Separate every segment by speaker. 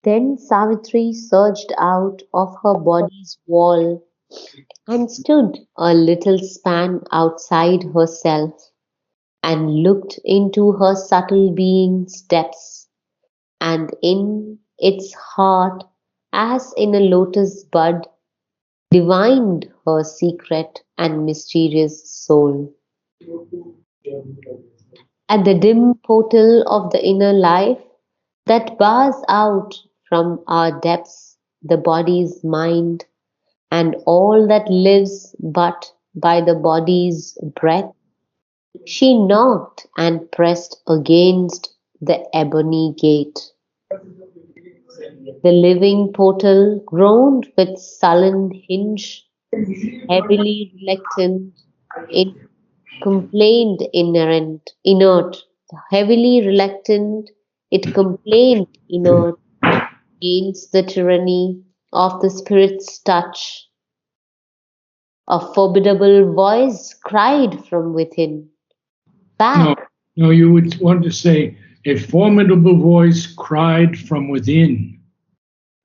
Speaker 1: Then Savitri surged out of her body's wall and stood a little span outside herself and looked into her subtle being's depths, and in its heart, as in a lotus bud, divined her secret and mysterious soul. At the dim portal of the inner life that bars out from our depths the body's mind and all that lives but by the body's breath, she knocked and pressed against the ebony gate. The living portal groaned with sullen hinge, heavily reluctant, it complained inert, heavily reluctant, it complained inert against the tyranny of the spirit's touch. A formidable voice cried from within,
Speaker 2: No,
Speaker 1: "Back!"
Speaker 2: no, you would want to say, a formidable voice cried from within.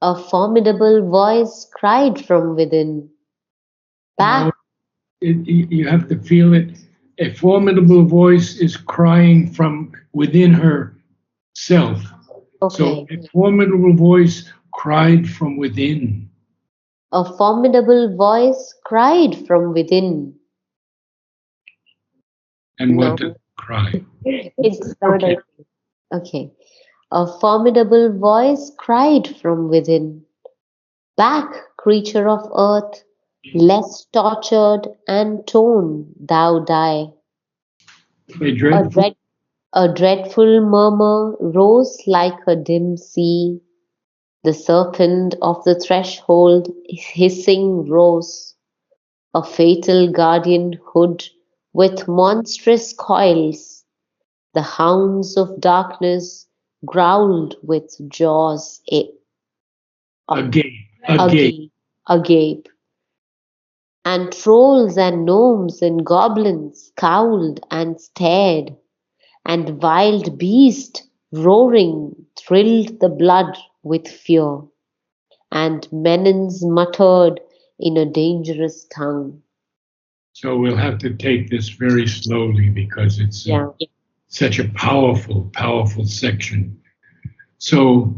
Speaker 1: A formidable voice cried from within,
Speaker 2: No,
Speaker 1: "Back!"
Speaker 2: you have to feel it. A formidable voice is crying from within herself. So
Speaker 1: Okay.
Speaker 2: a formidable voice cried from within.
Speaker 1: A formidable voice cried from within.
Speaker 2: And what
Speaker 1: No,
Speaker 2: does it cry?
Speaker 1: it's not
Speaker 2: Okay.
Speaker 1: okay. Okay. A formidable voice cried from within. Back, creature of earth, lest tortured and torn thou die.
Speaker 2: A
Speaker 1: A
Speaker 2: dreadful,
Speaker 1: dread, a dreadful murmur rose like a dim sea. The serpent of the threshold hissing rose, a fatal guardian hood with monstrous coils. The hounds of darkness growled with jaws
Speaker 2: agape, agape.
Speaker 1: agape, agape, and trolls and gnomes and goblins scowled and stared, and wild beasts roaring thrilled the blood with fear, and menins muttered in a dangerous tongue.
Speaker 2: So we'll have to take this very slowly because it's
Speaker 1: Yeah.
Speaker 2: such a powerful, powerful section. So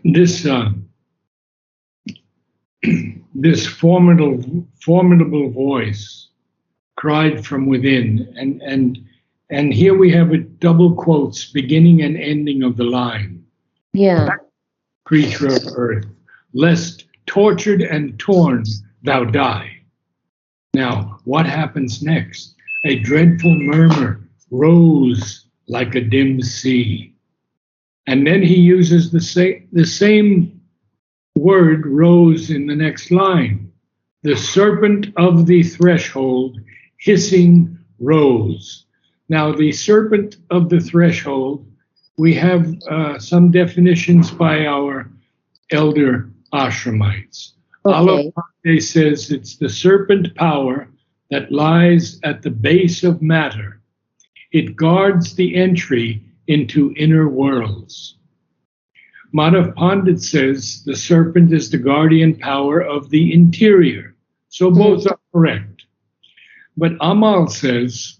Speaker 2: this this formidable voice cried from within, and here we have a double quotes beginning and ending of the line.
Speaker 1: Yeah.
Speaker 2: Creature of earth, lest tortured and torn thou die. Now, what happens next? A dreadful murmur rose like a dim sea. And then he uses the same word rose in the next line. The serpent of the threshold hissing rose. Now, the serpent of the threshold, we have some definitions by our elder Ashramites.
Speaker 1: Okay.
Speaker 2: Alapante says it's the serpent power that lies at the base of matter. It guards the entry into inner worlds. Madhav Pandit says the serpent is the guardian power of the interior. So both are correct. But Amal says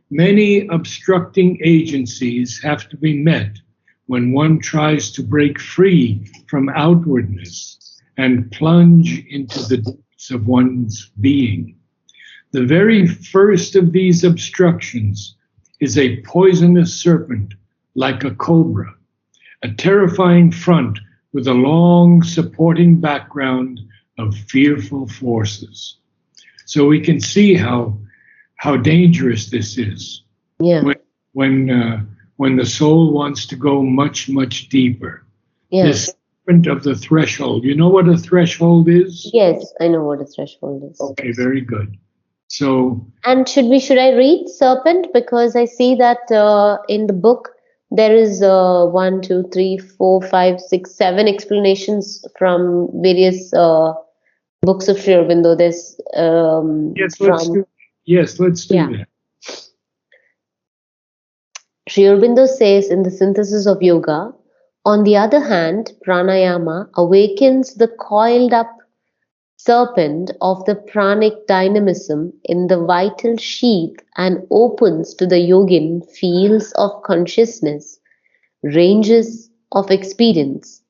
Speaker 2: many obstructing agencies have to be met when one tries to break free from outwardness and plunge into the depths of one's being. The very first of these obstructions is a poisonous serpent like a cobra, a terrifying front with a long supporting background of fearful forces. So we can see how dangerous this is.
Speaker 1: Yeah.
Speaker 2: When the soul wants to go much deeper.
Speaker 1: Yeah.
Speaker 2: This serpent of the threshold. You know what a threshold is?
Speaker 1: Yes, I know what a threshold is.
Speaker 2: Okay, very good. So
Speaker 1: And should I read serpent, because I see that in the book there is 1, 2, 3, 4, 5, 6, 7 explanations from various books of Sri Aurobindo. There's
Speaker 2: let's do
Speaker 1: yeah.
Speaker 2: that.
Speaker 1: Sri Aurobindo says in the Synthesis of Yoga, On the other hand, pranayama awakens the coiled up serpent of the pranic dynamism in the vital sheath and opens to the yogin fields of consciousness, ranges of experience,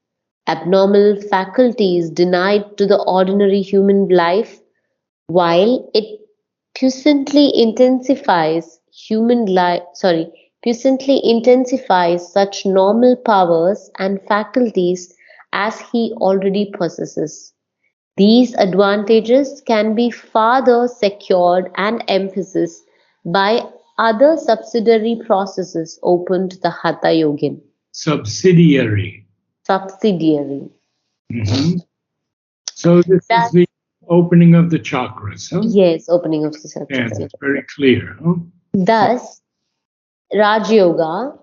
Speaker 1: abnormal faculties denied to the ordinary human life, while it puissantly intensifies puissantly intensifies such normal powers and faculties as he already possesses. These advantages can be further secured and emphasized by other subsidiary processes open to the Hatha Yogin.
Speaker 2: Subsidiary.
Speaker 1: Subsidiary.
Speaker 2: Mhm. So this is
Speaker 1: That,
Speaker 2: the opening of the chakras, huh?
Speaker 1: yes, opening of the
Speaker 2: Yeah,
Speaker 1: chakras.
Speaker 2: that's very clear, huh?
Speaker 1: Thus, Raj Yoga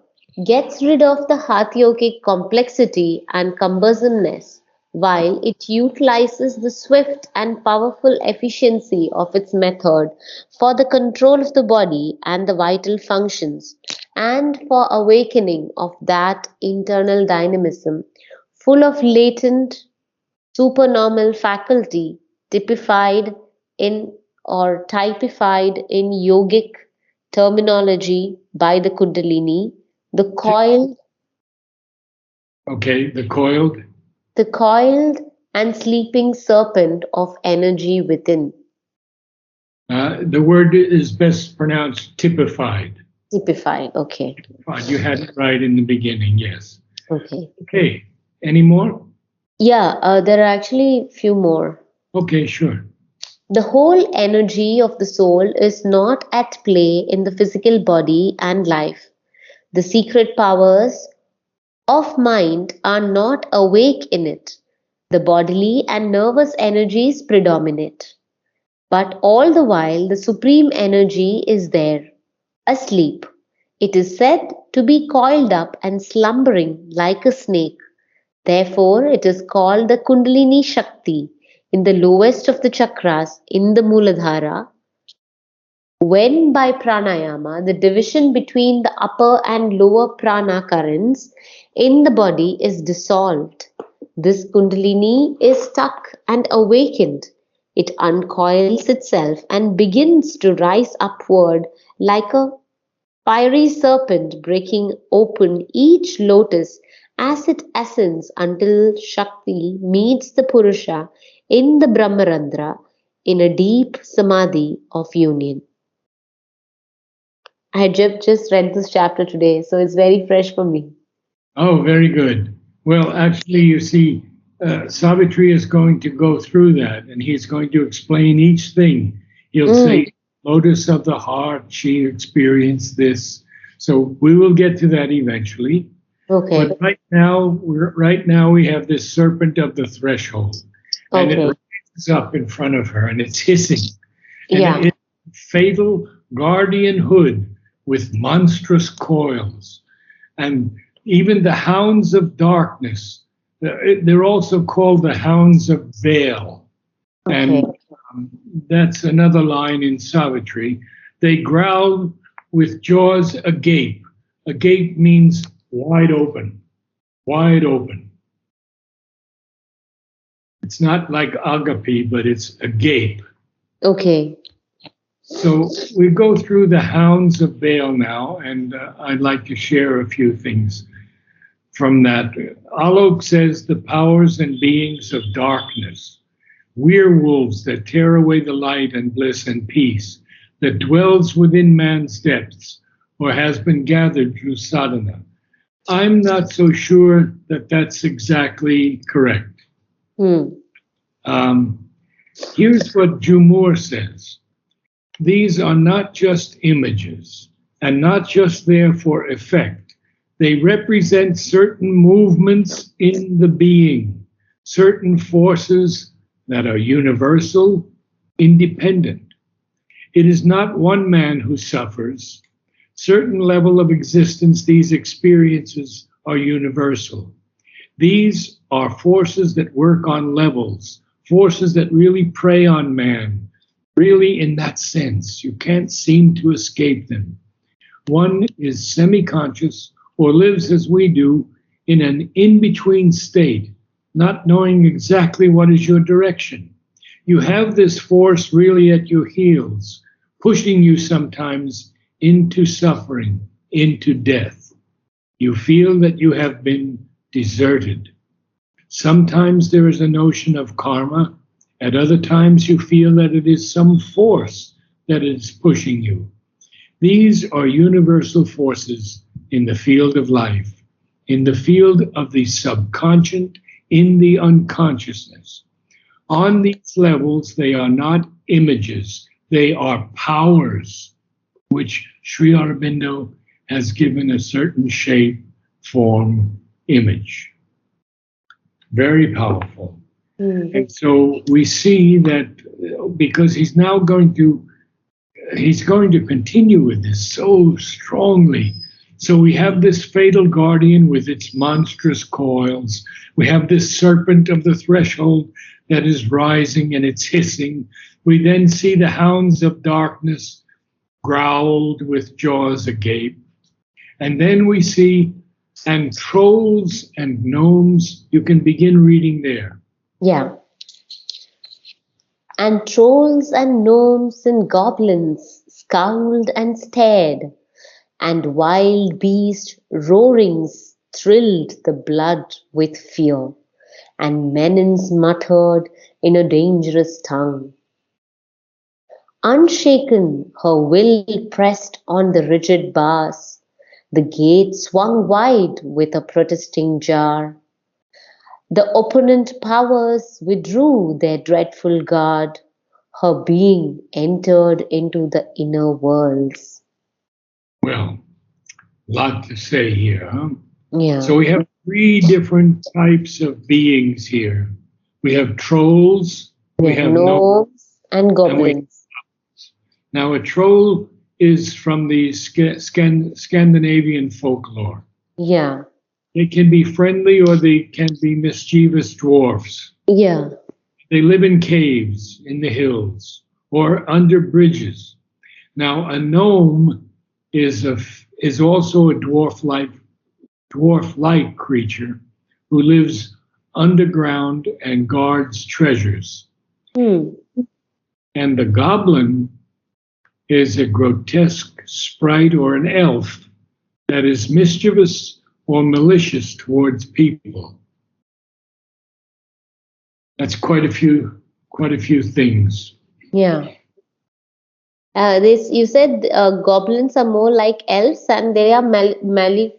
Speaker 1: gets rid of the Hatha Yogic complexity and cumbersomeness, while it utilizes the swift and powerful efficiency of its method for the control of the body and the vital functions, and for awakening of that internal dynamism full of latent supernormal faculty typified in or typified in yogic terminology by the Kundalini, the coiled,
Speaker 2: Okay,
Speaker 1: the coiled and sleeping serpent of energy within.
Speaker 2: the word is best pronounced typified.
Speaker 1: Typified, okay.
Speaker 2: Fine, you had it right in the beginning, yes.
Speaker 1: Okay.
Speaker 2: Okay, any more?
Speaker 1: Yeah, there are actually few more.
Speaker 2: Okay, sure.
Speaker 1: The whole energy of the soul is not at play in the physical body and life. The secret powers of mind are not awake in it. The bodily and nervous energies predominate. But all the while the supreme energy is there, asleep. It is said to be coiled up and slumbering like a snake. Therefore, it is called the Kundalini Shakti in the lowest of the chakras in the Muladhara. When by pranayama the division between the upper and lower prana currents in the body is dissolved, this kundalini is stuck and awakened. It uncoils itself and begins to rise upward like a fiery serpent breaking open each lotus as it ascends until Shakti meets the Purusha in the Brahmarandra in a deep samadhi of union. I had just read this chapter today, so it's very fresh for me.
Speaker 2: Oh, very good. Well, actually, you see, Savitri is going to go through that and he's going to explain each thing. He'll
Speaker 1: Mm,
Speaker 2: say, lotus of the heart, she experienced this. So we will get to that eventually.
Speaker 1: okay,
Speaker 2: But right now we have this serpent of the threshold, and it
Speaker 1: okay,
Speaker 2: rises up in front of her, and it's hissing, and
Speaker 1: yeah,
Speaker 2: it's fatal guardian hood with monstrous coils, and even the hounds of darkness. They're also called the hounds of Baal,
Speaker 1: okay,
Speaker 2: and that's another line in Savitri. They growl with jaws agape. Agape means wide open, wide open. It's not like agape, but it's agape.
Speaker 1: okay,
Speaker 2: So we go through the hounds of Baal now, and I'd like to share a few things from that. Alok says the powers and beings of darkness, werewolves that tear away the light and bliss and peace, that dwells within man's depths or has been gathered through sadhana. I'm not so sure that that's exactly correct.
Speaker 1: hmm,
Speaker 2: Um, Here's what Jumur says. These are not just images and not just there for effect. They represent certain movements in the being, certain forces that are universal, independent. It is not one man who suffers. Certain level of existence, these experiences are universal. These are forces that work on levels, forces that really prey on man, really in that sense. You can't seem to escape them. One is semi conscious or lives as we do in an in-between state, not knowing exactly what is your direction. You have this force really at your heels, pushing you sometimes into suffering, into death. You feel that you have been deserted. Sometimes there is a notion of karma. At other times, you feel that it is some force that is pushing you. These are universal forces in the field of life, in the field of the subconscious, in the unconsciousness. On these levels, they are not images, they are powers, which Sri Aurobindo has given a certain shape, form, image. Very powerful. And so we see that because he's going to continue with this so strongly. So we have this fatal guardian with its monstrous coils. We have this serpent of the threshold that is rising and it's hissing. We then see the hounds of darkness growled with jaws agape. And then we see and trolls and gnomes. You can begin reading there.
Speaker 1: Yeah. And trolls and gnomes and goblins scowled and stared, and wild beast roarings thrilled the blood with fear, and menins muttered in a dangerous tongue. Unshaken, her will pressed on the rigid bars. The gate swung wide with a protesting jar. The opponent powers withdrew their dreadful guard. Her being entered into the inner worlds.
Speaker 2: Well, a lot to say here, huh?
Speaker 1: Yeah.
Speaker 2: So we have three different types of beings here. We have trolls, we have
Speaker 1: gnomes and goblins.
Speaker 2: Now, a troll is from the Scandinavian folklore.
Speaker 1: Yeah.
Speaker 2: They can be friendly or they can be mischievous dwarfs.
Speaker 1: Yeah.
Speaker 2: They live in caves, in the hills, or under bridges. Now, a gnome is also a dwarf-like creature who lives underground and guards treasures. And the goblin is a grotesque sprite or an elf that is mischievous or malicious towards people. That's quite a few things.
Speaker 1: Yeah. You said goblins are more like elves, and they are
Speaker 2: malicious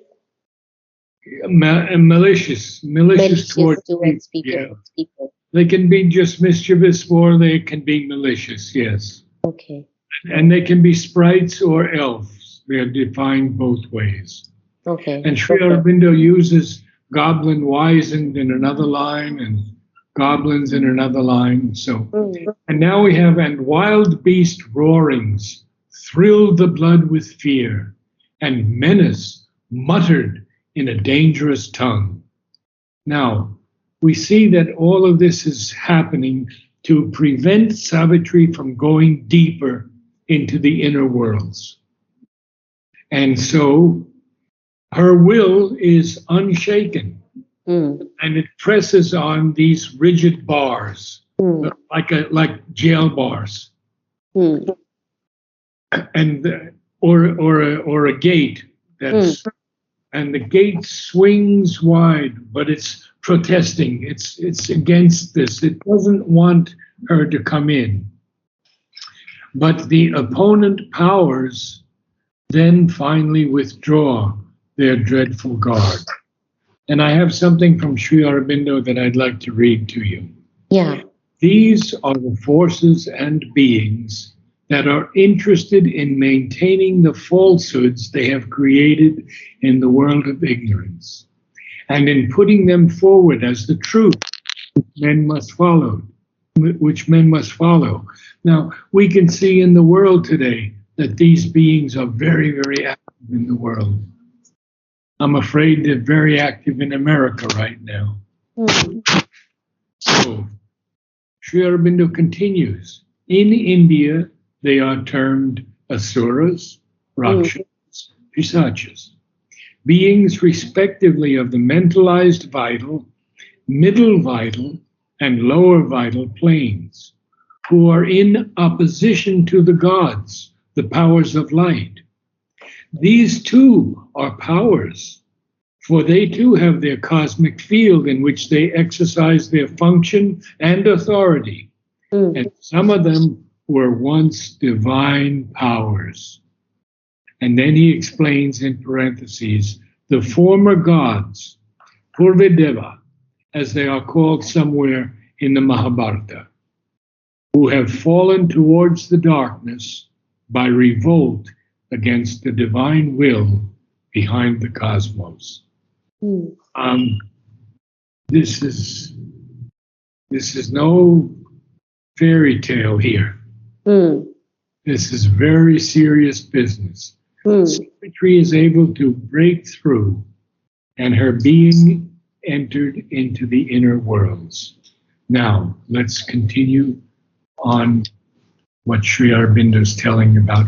Speaker 2: towards people. Yeah. They can be just mischievous or they can be malicious, yes.
Speaker 1: Okay.
Speaker 2: And they can be sprites or elves. They are defined both ways.
Speaker 1: Okay.
Speaker 2: And Sri Aurobindo uses goblin wizened in another line and goblins in another line. So, and now we have, and wild beast roarings thrilled the blood with fear, and menace muttered in a dangerous tongue. Now, we see that all of this is happening to prevent Savitri from going deeper into the inner worlds. And so her will is unshaken. And it presses on these rigid bars, like jail bars, and or a gate that's, and the gate swings wide, but it's protesting. It's against this. It doesn't want her to come in. But the opponent powers then finally withdraw their dreadful guard. And I have something from Sri Aurobindo that I'd like to read to you.
Speaker 1: Yeah.
Speaker 2: These are the forces and beings that are interested in maintaining the falsehoods they have created in the world of ignorance, and in putting them forward as the truth which men must follow. Now, we can see in the world today that these beings are very, very active in the world. I'm afraid they're very active in America right now. So, Sri Aurobindo continues. In India, they are termed asuras, rakshas, pisachas. beings respectively of the mentalized vital, middle vital, and lower vital planes, who are in opposition to the gods, the powers of light. These too are powers, for they too have their cosmic field in which they exercise their function and authority.
Speaker 1: mm,
Speaker 2: And some of them were once divine powers. And then he explains in parentheses the former gods, Purvideva, as they are called somewhere in the Mahabharata, who have fallen towards the darkness by revolt against the divine will behind the cosmos.
Speaker 1: mm,
Speaker 2: Um, this is this is no fairy tale here.
Speaker 1: mm,
Speaker 2: This is very serious business.
Speaker 1: mm.
Speaker 2: Savitri is able to break through, and her being entered into the inner worlds. Now, let's continue on what Sri Aurobindo is telling about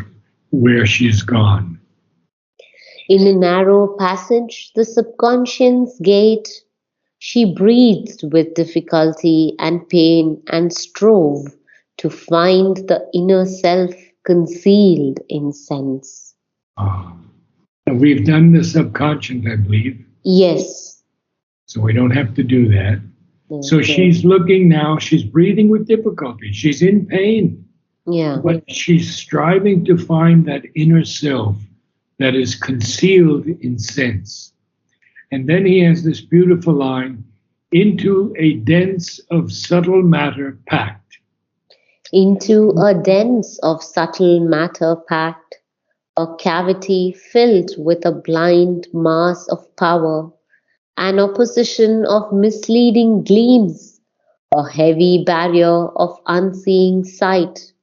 Speaker 2: where she's gone.
Speaker 1: In a narrow passage, the subconscious gate, she breathed with difficulty and pain and strove to find the inner self concealed in sense.
Speaker 2: Uh, we've done the subconscious, I believe,
Speaker 1: Yes.
Speaker 2: so we don't have to do that. So
Speaker 1: Okay.
Speaker 2: she's looking now, she's breathing with difficulty, she's in pain,
Speaker 1: Yeah.
Speaker 2: but she's striving to find that inner self that is concealed in sense. And then he has this beautiful line, into a dense of subtle matter packed.
Speaker 1: Into a dense of subtle matter packed, a cavity filled with a blind mass of power, an opposition of misleading gleams, a heavy barrier of unseeing sight.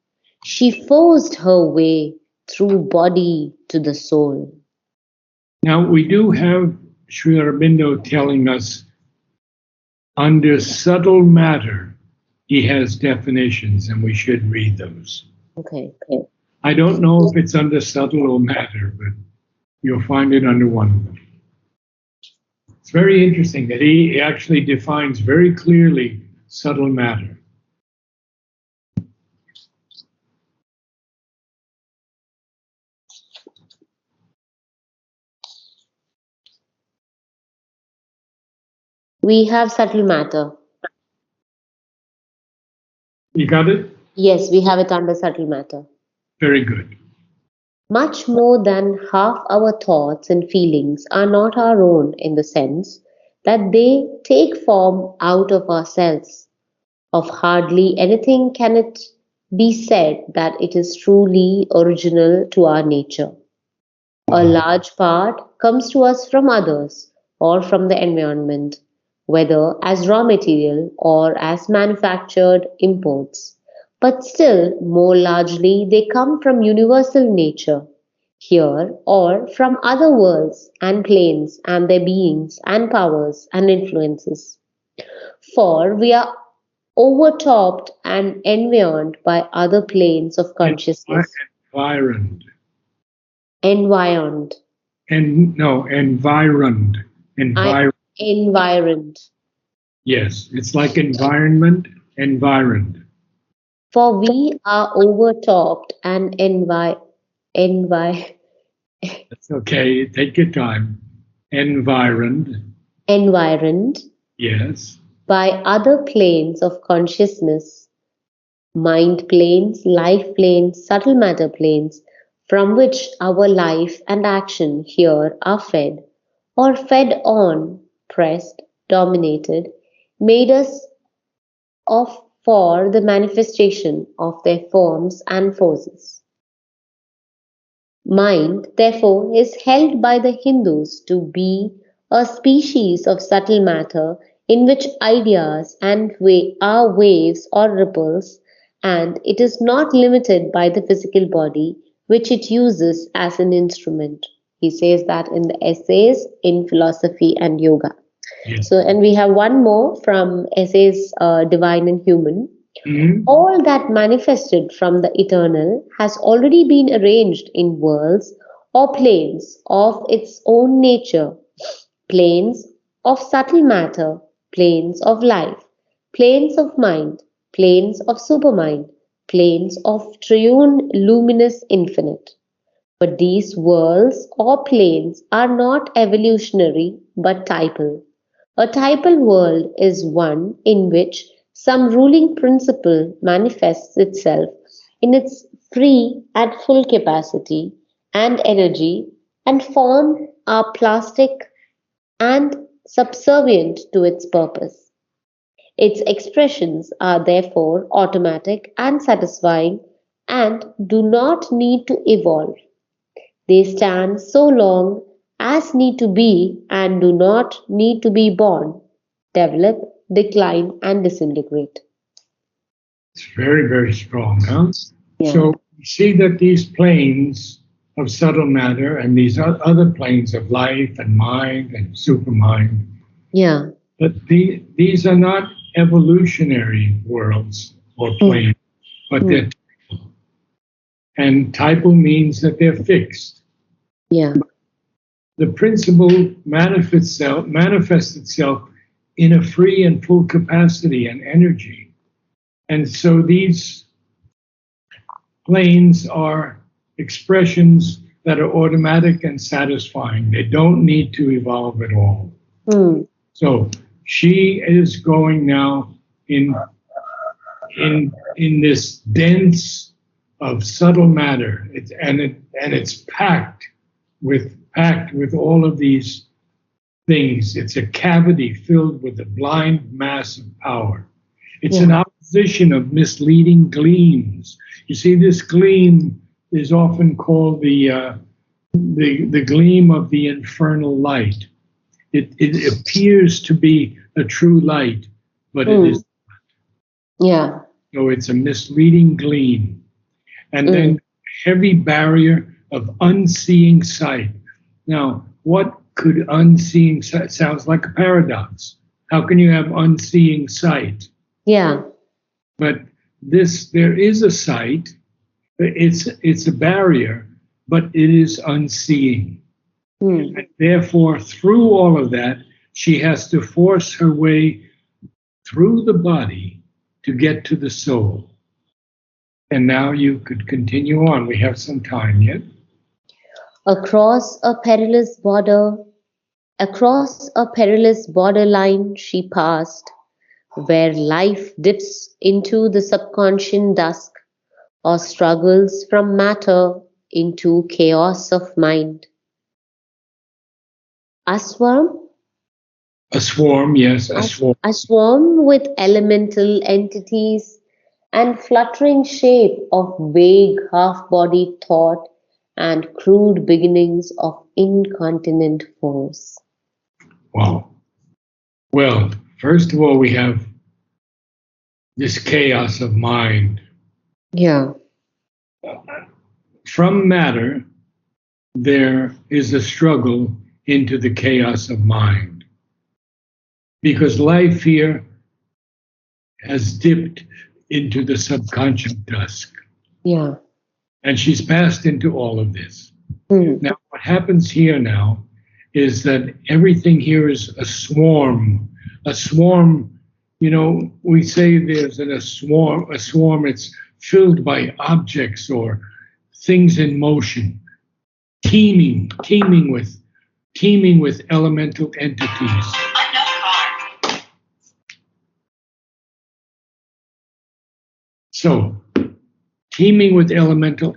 Speaker 1: She forced her way through body to the soul.
Speaker 2: Now we do have Sri Aurobindo telling us under subtle matter, he has definitions and we should read those.
Speaker 1: Okay.
Speaker 2: I don't know if it's under subtle or matter, but you'll find it under one of them. It's very interesting that he actually defines very clearly subtle matter.
Speaker 1: We have subtle matter.
Speaker 2: You got it?
Speaker 1: Yes, we have it under subtle matter.
Speaker 2: Very good.
Speaker 1: Much more than half our thoughts and feelings are not our own in the sense that they take form out of ourselves. Of hardly anything can it be said that it is truly original to our nature. A large part comes to us from others or from the environment, whether as raw material or as manufactured imports. But still, more largely, they come from universal nature, here or from other worlds and planes and their beings and powers and influences. For we are overtopped and environed by other planes of consciousness,
Speaker 2: Environed.
Speaker 1: environed,
Speaker 2: And no, environed.
Speaker 1: I
Speaker 2: Environed.
Speaker 1: environed.
Speaker 2: Yes, it's like environment, environed.
Speaker 1: For we are overtopped and envi-
Speaker 2: That's okay. Take your time. Environed.
Speaker 1: environed
Speaker 2: Yes.
Speaker 1: by other planes of consciousness, mind planes, life planes, subtle matter planes, from which our life and action here are fed, or fed on, pressed, dominated, made us of for the manifestation of their forms and forces. Mind, therefore, is held by the Hindus to be a species of subtle matter in which ideas and are waves or ripples, and it is not limited by the physical body which it uses as an instrument. He says that in the essays in philosophy and yoga.
Speaker 2: Yes.
Speaker 1: So, and we have one more from essays Divine and Human.
Speaker 2: Mhm.
Speaker 1: All that manifested from the eternal has already been arranged in worlds or planes of its own nature, planes of subtle matter, planes of life, planes of mind, planes of supermind, planes of triune luminous infinite. But these worlds or planes are not evolutionary but typal. A typal world is one in which some ruling principle manifests itself in its free and full capacity and energy, and form are plastic and subservient to its purpose. Its expressions are therefore automatic and satisfying and do not need to evolve. They stand so long as need to be and do not need to be born, develop, decline, and disintegrate.
Speaker 2: It's very, very strong, huh?
Speaker 1: Yeah,
Speaker 2: So we see that these planes of subtle matter and these other planes of life and mind and supermind,
Speaker 1: yeah,
Speaker 2: but these are not evolutionary worlds or
Speaker 1: mm,
Speaker 2: planes, but
Speaker 1: mm,
Speaker 2: they're, and typal means that they're fixed.
Speaker 1: yeah,
Speaker 2: The principle manifests itself in a free and full capacity and energy. And so these planes are expressions that are automatic and satisfying. They don't need to evolve at all.
Speaker 1: mm,
Speaker 2: So she is going now in this dense of subtle matter. It's packed with all of these things. It's a cavity filled with a blind mass of power. It's
Speaker 1: yeah,
Speaker 2: an opposition of misleading gleams. You see, this gleam is often called the gleam of the infernal light. It appears to be a true light, but it
Speaker 1: mm,
Speaker 2: is
Speaker 1: yeah,
Speaker 2: so it's a misleading gleam. And
Speaker 1: mm,
Speaker 2: then heavy barrier of unseeing sight. Now, what could unseeing sight sounds like a paradox? How can you have unseeing sight?
Speaker 1: yeah,
Speaker 2: But there is a sight. It's a barrier, but it is unseeing.
Speaker 1: mm.
Speaker 2: And therefore, through all of that, she has to force her way through the body to get to the soul. And now you could continue on. We have some time yet.
Speaker 1: Across a perilous border, across a perilous borderline she passed, where life dips into the subconscious dusk or struggles from matter into chaos of mind. A swarm,
Speaker 2: A swarm, yes, a
Speaker 1: a,
Speaker 2: swarm.
Speaker 1: a swarm with elemental entities and fluttering shape of vague half-bodied thought and crude beginnings of incontinent force.
Speaker 2: Wow. Well, first of all, we have this chaos of mind.
Speaker 1: Yeah,
Speaker 2: From matter, there is a struggle into the chaos of mind. Because life here has dipped into the subconscious dusk.
Speaker 1: yeah.
Speaker 2: And she's passed into all of this.
Speaker 1: Hmm.
Speaker 2: Now, what happens here now is that everything here is a swarm. A swarm, we say there's a swarm, it's filled by objects or things in motion, teeming with elemental entities. So, teeming with elemental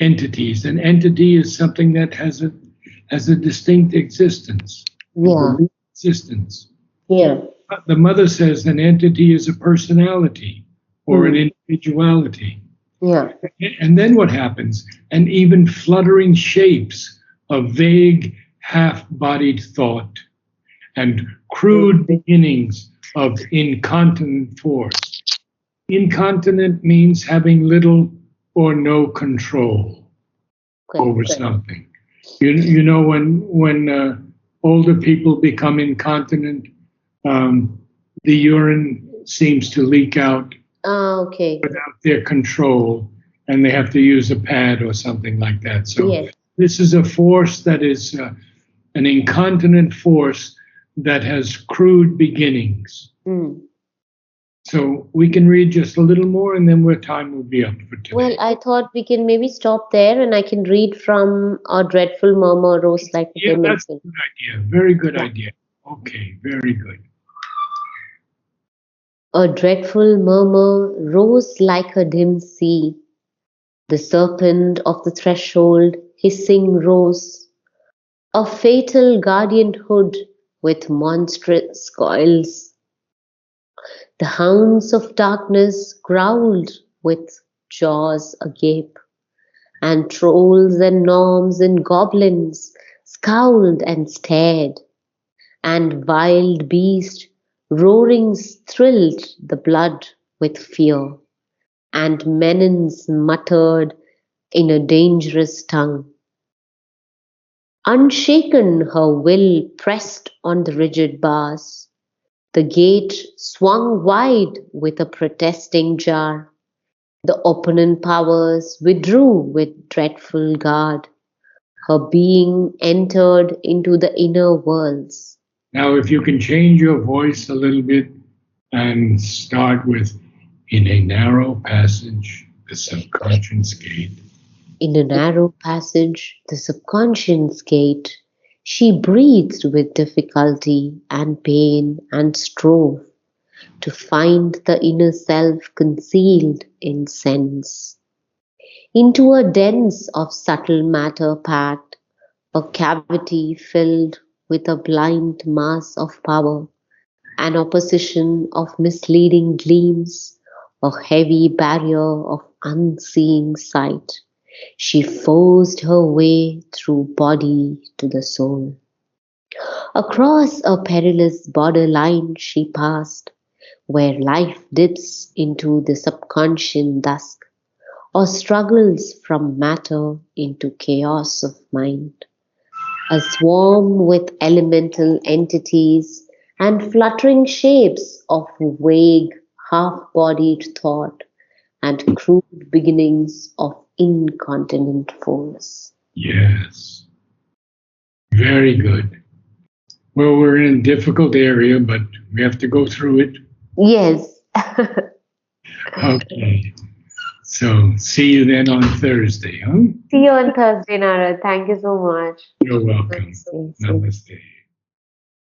Speaker 2: entities. An entity is something that has a distinct existence, a
Speaker 1: Yeah,
Speaker 2: belief existence.
Speaker 1: yeah.
Speaker 2: The mother says an entity is a personality or an
Speaker 1: Hmm.
Speaker 2: individuality.
Speaker 1: Yeah.
Speaker 2: And then what happens? And even fluttering shapes of vague, half-bodied thought and crude beginnings of incontinent force. Incontinent means having little or no control over
Speaker 1: Correct.
Speaker 2: something. You know when older people become incontinent, um, the urine seems to leak out
Speaker 1: Ah, okay.
Speaker 2: without their control, and they have to use a pad or something like that. So
Speaker 1: Yes.
Speaker 2: This is a force that is an incontinent force that has crude beginnings.
Speaker 1: Mm.
Speaker 2: So we can read just a little more and then time will be up for
Speaker 1: Well,
Speaker 2: today.
Speaker 1: I thought we can maybe stop there and I can read from A Dreadful Murmur Rose Like a
Speaker 2: Yeah,
Speaker 1: Dim
Speaker 2: that's
Speaker 1: Apple.
Speaker 2: a good idea. Very good
Speaker 1: Yeah.
Speaker 2: idea. Okay, very good.
Speaker 1: A dreadful murmur rose like a dim sea. The serpent of the threshold hissing rose, a fatal guardianhood with monstrous coils. The hounds of darkness growled with jaws agape, and trolls and gnomes and goblins scowled and stared, and wild beast roarings thrilled the blood with fear, and menins muttered in a dangerous tongue. Unshaken, her will pressed on the rigid bars. The gate swung wide with a protesting jar. The opponent powers withdrew with dreadful guard. Her being entered into the inner worlds.
Speaker 2: Now, if you can change your voice a little bit and start with, in a narrow passage, the subconscious gate.
Speaker 1: In a narrow passage, the subconscious gate, she breathed with difficulty and pain and strove to find the inner self concealed in sense. Into a dens of subtle matter packed, a cavity filled with a blind mass of power, an opposition of misleading gleams, a heavy barrier of unseeing sight. She forced her way through body to the soul. Across a perilous borderline she passed, where life dips into the subconscious dusk, or struggles from matter into chaos of mind. A swarm with elemental entities and fluttering shapes of vague, half-bodied thought and crude beginnings of incontinent force.
Speaker 2: Yes, very good. Well, we're in a difficult area, but we have to go through it.
Speaker 1: Yes.
Speaker 2: Okay. So see you then on Thursday, huh?
Speaker 1: See you on Thursday, Narad. Thank you so much.
Speaker 2: You're welcome.
Speaker 1: Namaste.
Speaker 2: Namaste.